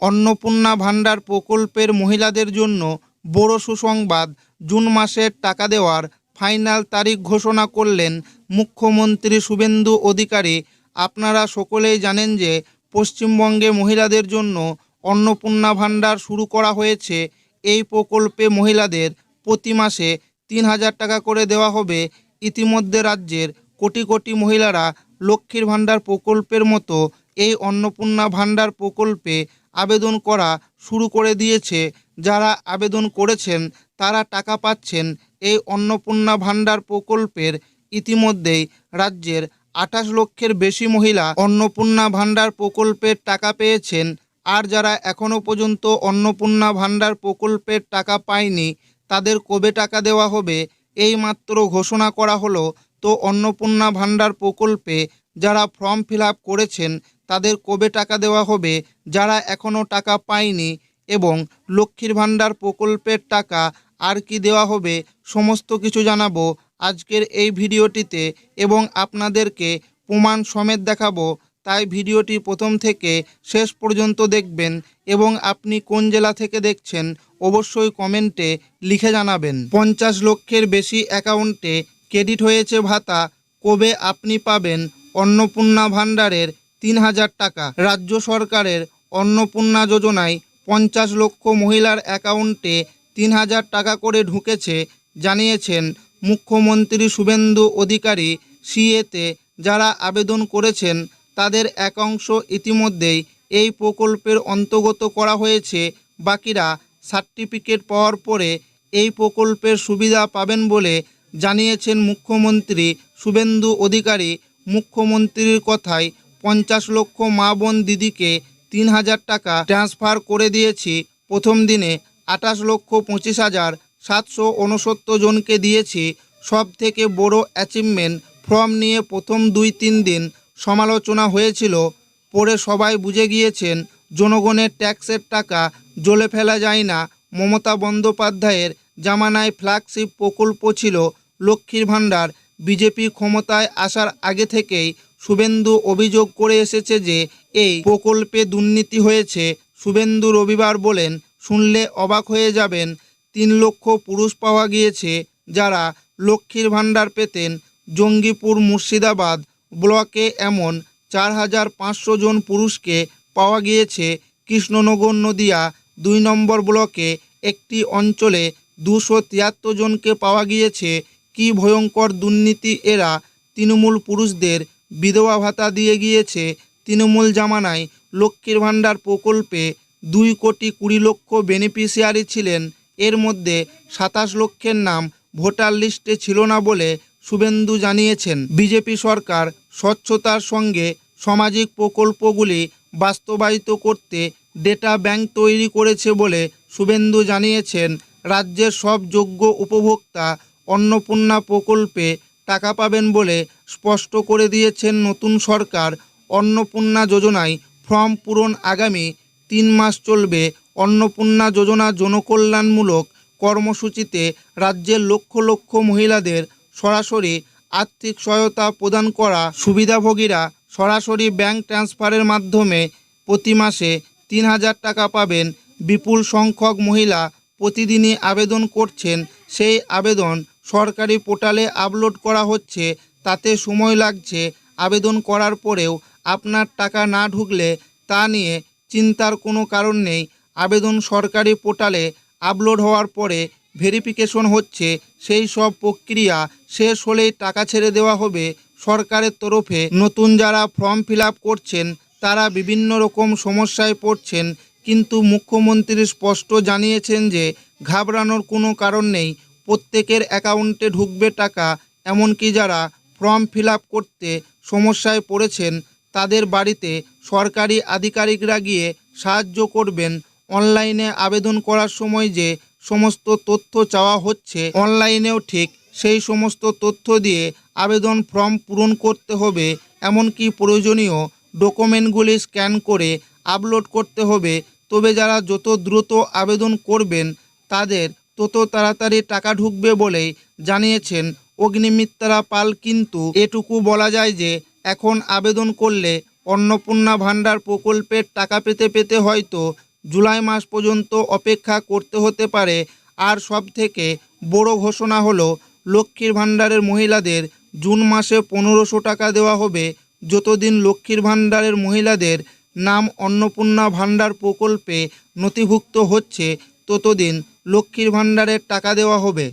অন্নপূর্ণা ভাণ্ডার প্রকল্পের মহিলাদের জন্য বড় সুসংবাদ। জুন মাসের টাকা দেওয়ার ফাইনাল তারিখ ঘোষণা করলেন মুখ্যমন্ত্রী শুভেন্দু অধিকারী। আপনারা সকলেই জানেন যে পশ্চিমবঙ্গে মহিলাদের জন্য অন্নপূর্ণা ভাণ্ডার শুরু করা হয়েছে। এই প্রকল্পে মহিলাদের প্রতি মাসে 3,000 টাকা করে দেওয়া হবে। ইতিমধ্যে রাজ্যের কোটি কোটি মহিলারা লক্ষ্মীর ভাণ্ডার প্রকল্পের মতো এই অন্নপূর্ণা ভাণ্ডার প্রকল্পে আবেদন করা শুরু করে দিয়েছে। যারা আবেদন করেছেন তারা টাকা পাচ্ছেন। এই অন্নপূর্ণা ভাণ্ডার প্রকল্পের ইতিমধ্যেই রাজ্যের 28 লক্ষের বেশি মহিলা অন্নপূর্ণা ভাণ্ডার প্রকল্পের টাকা পেয়েছেন। আর যারা এখনও পর্যন্ত অন্নপূর্ণা ভাণ্ডার প্রকল্পের টাকা পায়নি তাদের কবে টাকা দেওয়া হবে এই মাত্র ঘোষণা করা হলো। তো অন্নপূর্ণা ভাণ্ডার প্রকল্পে যারা ফর্ম ফিল আপ করেছেন তাদের কবে টাকা দেওয়া হবে, যারা এখনও টাকা পায়নি, এবং লক্ষ্মীর ভাণ্ডার প্রকল্পের টাকা আর কি দেওয়া হবে, সমস্ত কিছু জানাবো আজকের এই ভিডিওটিতে এবং আপনাদেরকে প্রমাণ সমেত দেখাবো। তাই ভিডিওটি প্রথম থেকে শেষ পর্যন্ত দেখবেন এবং আপনি কোন জেলা থেকে দেখছেন অবশ্যই কমেন্টে লিখে জানাবেন। 50 লক্ষের বেশি অ্যাকাউন্টে ক্রেডিট হয়েছে ভাতা। কবে আপনি পাবেন অন্নপূর্ণা ভাণ্ডারের 3,000 টাকা? রাজ্য সরকারের অন্নপূর্ণা যোজনায় 50 লক্ষ মহিলার অ্যাকাউন্টে 3,000 টাকা করে ঢুকেছে জানিয়েছেন মুখ্যমন্ত্রী শুভেন্দু অধিকারী। সিএতে যারা আবেদন করেছেন তাদের একাংশ ইতিমধ্যেই এই প্রকল্পের অন্তর্গত করা হয়েছে। বাকিরা সার্টিফিকেট পাওয়ার পরে এই প্রকল্পের সুবিধা পাবেন বলে জানিয়েছেন মুখ্যমন্ত্রী শুভেন্দু অধিকারী। মুখ্যমন্ত্রীর কথায় 50 লক্ষ মা বোন দিদিকে 3,000 টাকা ট্রান্সফার করে দিয়েছি। প্রথম দিনে 28,25,769 জনকে দিয়েছি। সব থেকে বড় অ্যাচিভমেন্ট। ফর্ম নিয়ে প্রথম 2-3 দিন সমালোচনা হয়েছিল, পরে সবাই বুঝে গিয়েছেন জনগণের ট্যাক্সের টাকা জলে ফেলা যায় না। মমতা বন্দ্যোপাধ্যায়ের জামানায় ফ্ল্যাগশিপ প্রকল্প ছিল লক্ষ্মীর ভাণ্ডার। বিজেপি ক্ষমতায় আসার আগে থেকেই শুভেন্দু অভিযোগ করে এসেছে যে এই প্রকল্পে দুর্নীতি হয়েছে। শুভেন্দু রবিবার বলেন, শুনলে অবাক হয়ে যাবেন, 3 লক্ষ পুরুষ পাওয়া গিয়েছে যারা লক্ষ্মীর ভাণ্ডার পেতেন। জঙ্গিপুর মুর্শিদাবাদ ব্লকে এমন 4,500 জন পুরুষকে পাওয়া গিয়েছে। কৃষ্ণনগর নদিয়া 2 নম্বর ব্লকে একটি অঞ্চলে 273 জনকে পাওয়া গিয়েছে। কি ভয়ঙ্কর দুর্নীতি এরা! তৃণমূল পুরুষদের বিধবা ভাতা দিয়ে গিয়েছে। তৃণমূল জামানায় লক্ষ্মীর ভাণ্ডার প্রকল্পে 2,20,00,000 বেনিফিশিয়ারি ছিলেন। এর মধ্যে 27 লক্ষের নাম ভোটার লিস্টে ছিল না বলে শুভেন্দু জানিয়েছেন। বিজেপি সরকার স্বচ্ছতার সঙ্গে সামাজিক প্রকল্পগুলি বাস্তবায়িত করতে ডেটা ব্যাংক তৈরি করেছে বলে শুভেন্দু জানিয়েছেন। রাজ্যের সব যোগ্য উপভোক্তা অন্নপূর্ণা প্রকল্পে টাকা পাবেন বলে স্পষ্ট করে দিয়েছেন নতুন সরকার। অন্নপূর্ণা যোজনায় ফর্ম পূরণ আগামী 3 মাস চলবে। অন্নপূর্ণা যোজনা জনকল্যাণমূলক কর্মসূচিতে রাজ্যের লক্ষ লক্ষ মহিলাদের সরাসরি আর্থিক সহায়তা প্রদান করা। সুবিধাভোগীরা সরাসরি ব্যাংক ট্রান্সফারের মাধ্যমে প্রতি মাসে 3,000 টাকা পাবেন। বিপুল সংখ্যক মহিলা প্রতিদিনই আবেদন করছেন। সেই আবেদন সরকারি পোর্টালে আপলোড করা হচ্ছে, তাতে সময় লাগছে। আবেদন করার পরেও আপনার টাকা না ঢুকলে তা নিয়ে চিন্তার কোনো কারণ নেই। আবেদন সরকারি পোর্টালে আপলোড হওয়ার পরে ভেরিফিকেশন হচ্ছে। সেই সব প্রক্রিয়া শেষ হলেই টাকা ছেড়ে দেওয়া হবে সরকারের তরফে। নতুন যারা ফর্ম ফিল আপ করছেন তারা বিভিন্ন রকম সমস্যায় পড়ছেন, কিন্তু মুখ্যমন্ত্রী স্পষ্ট জানিয়েছেন যে ঘাবড়ানোর কোনো কারণ নেই। প্রত্যেকের অ্যাকাউন্টে ঢুকবে টাকা। এমনকি যারা ফর্ম ফিল আপ করতে সমস্যায় পড়েছেন তাদের বাড়িতে সরকারি আধিকারিকরা গিয়ে সাহায্য করবেন। অনলাইনে আবেদন করার সময় যে সমস্ত তথ্য চাওয়া হচ্ছে অনলাইনেও ঠিক সেই সমস্ত তথ্য দিয়ে আবেদন ফর্ম পূরণ করতে হবে। এমনকি প্রয়োজনীয় ডকুমেন্টগুলি স্ক্যান করে আপলোড করতে হবে। তবে যারা যত দ্রুত আবেদন করবেন তাদের তত তাড়াতাড়ি টাকা ঢুকবে বলেই জানিয়েছেন অগ্নিমিত্রা পাল। কিন্তু এটুকু বলা যায় যে এখন আবেদন করলে অন্নপূর্ণা ভাণ্ডার প্রকল্পের টাকা পেতে পেতে হয়তো জুলাই মাস পর্যন্ত অপেক্ষা করতে হতে পারে। আর সবথেকে বড় ঘোষণা হলো লক্ষ্মীর ভাণ্ডারের মহিলাদের জুন মাসে 1500 টাকা দেওয়া হবে। যতদিন লক্ষ্মীর ভাণ্ডারের মহিলাদের নাম অন্নপূর্ণা ভাণ্ডার প্রকল্পে নথিভুক্ত হচ্ছে ততদিন লক্ষ্মীর ভাণ্ডারের টাকা দেওয়া হবে।